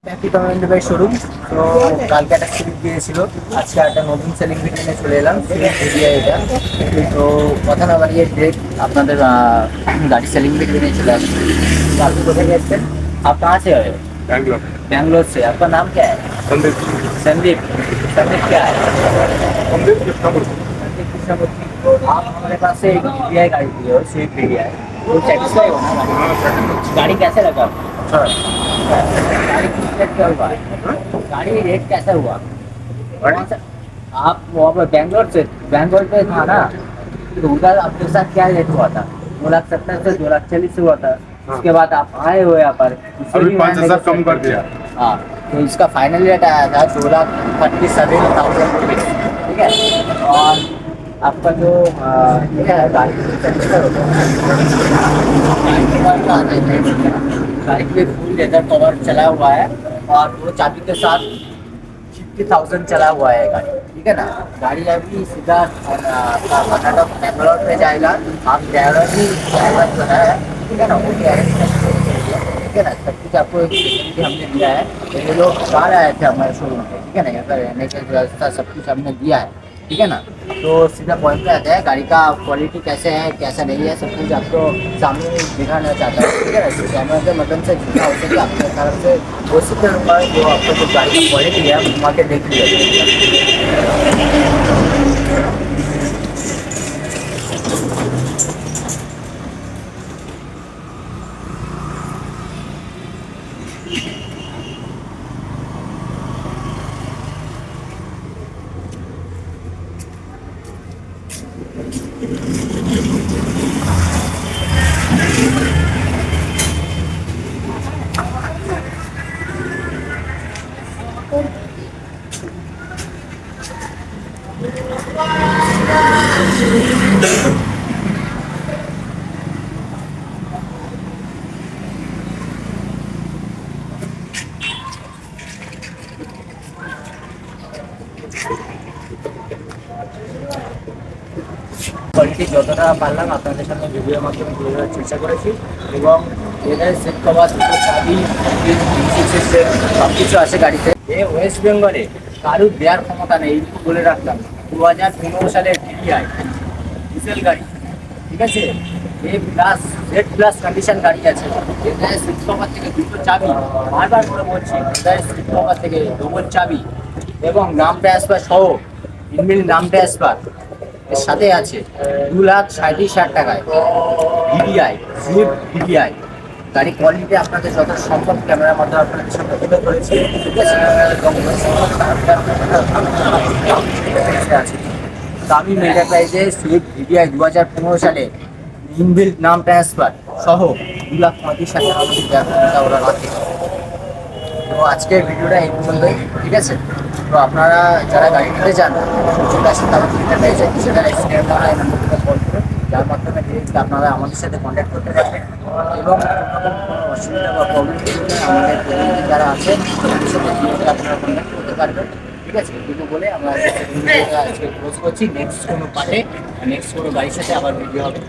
Happy comment by showroom. তো কালকে একটা সিরিজ দিয়েছিল, আজকে একটা নতুন সেলিং ভিডিও নিয়ে চলে এলাম। সিরিজ ভিডিও এটা। তো কথা না বাড়িয়ে ডিরেক্ট আপনাদের गाड़ी सेलिंग वीडियो नहीं चला। तो आप कोথায় যাচ্ছেন? आप कहाँ से आए? बैंगलोर। बैंगलोर से। आपका नाम क्या है? संदीप। संदीप। संदीप क्या है? संदीप कृष्णमूर्ति। संदीप कृष्णमूर्ति। आप हमारे पास से एक वीआई गाड़ी दी हो, स्विफ्ट वीआई। वो सेटिस्फाई हो ना गाड़ी? हाँ सेकंड। गाड़ी कैसे लगा? अच्छा है। गाड़ी की रेट क्या हुआ? गाड़ी रेट कैसा हुआ? गाड़ी? कौन सा? आप वहाँ पर बैंगलोर पे था ना, तो उधर आपके साथ क्या रेट हुआ था? 2,70,000 से 2,40,000 हुआ था। हाँ। उसके बाद आप आए हो यहाँ पर, इससे अभी भी 5,000 कम कर दिया। हाँ, तो इसका फाइनल रेट आया था 2,37,000 रुपीज़। ठीक है। और आपका जो ये है गाड़ी गाड़ी पे फुल लेदर कवर चला हुआ है और वो चाबी के साथ 50,000 चला हुआ है गाड़ी। ठीक है ना। गाड़ी अभी सीधा आपका कर्नाटक बेंगलोर पे जाएगा। आप ड्राइवर जो है, ठीक है ना, वो गारंटी, ठीक है ना, सब कुछ आपको एक भी हमने दिया है। ये लोग बाहर आए थे हमारे शोरूम पे, ठीक है ना, यहाँ पर रहने की व्यवस्था सब कुछ हमने दिया है। ठीक है ना। तो सीधा पॉइंट पे आता है, गाड़ी का क्वालिटी कैसे है कैसा नहीं है सब कुछ आपको सामने दिखाना चाहता है। ठीक है ना। तो कैमरा के मदद से जितना हो सके अपने तरफ से कोशिश करूँगा जो आपको जो गाड़ी का क्वालिटी है घुमा के देख लिया। কোয়ালিটি যতটা পারলাম আপনাদের সামনে ভিডিওর মাধ্যমে তুলে ধরার চেষ্টা করেছি। এবং এদের সেট কভার, দুটো চাবি, সব কিছু আছে গাড়িতে। এ ওয়েস্ট বেঙ্গলে কারুর দেওয়ার ক্ষমতা নেই, এইটুকু বলে রাখলাম। 2015 সালের টিভিআই ডিজেল গাড়ি, ঠিক আছে। জেড প্লাস কন্ডিশন গাড়ি আছে। এটায় সিট কভার থেকে দুটো চাবি, বারবার করে বলছি, এটায় সিট কভার থেকে ডবল চাবি এবং নাম ট্রান্সফার সহ ইনবিল নাম ট্রান্সফার এর সাথে আছে 2,37,000 টাকায় ভিভিআই, সুইফট ভিভিআই গাড়ি। কোয়ালিটি আপনাদের যত সম্ভব ক্যামেরার মাধ্যমে আপনাদের সামনে তুলে ধরেছি। ঠিক আছে। আছে দামি মেগা প্রাইজে সুইফট ভিভিআই 2015 সালে ইনবিল্ট নাম ট্রান্সফার সহ 2,35,000 টাকা ওরা রাখে। তো আজকের ভিডিওটা এই পর্যন্তই। ঠিক আছে। তো আপনারা যারা গাড়ি নিতে চান চলে আসেন, তারা কিনতে পেয়েছে সেটা স্ক্রিনে করা এই নম্বরটিতে কল করুন, যার মাধ্যমে ডিরেক্টলি আপনারা আমাদের সাথে কন্ট্যাক্ট করতে পারবেন। এবং কোনো অসুবিধা বা প্রবলেম থাকলে আমাদের প্রতিনিধি যারা আছে তাদের সাথে ডিরেক্টলি আপনারা কন্ট্যাক্ট করতে পারবেন। ঠিক আছে। এটুকু বলে আমরা আজকে ক্লোজ করছি। নেক্সট কোনো পার্টে নেক্সট কোনো গাড়ির সাথে আবার ভিডিও হবে।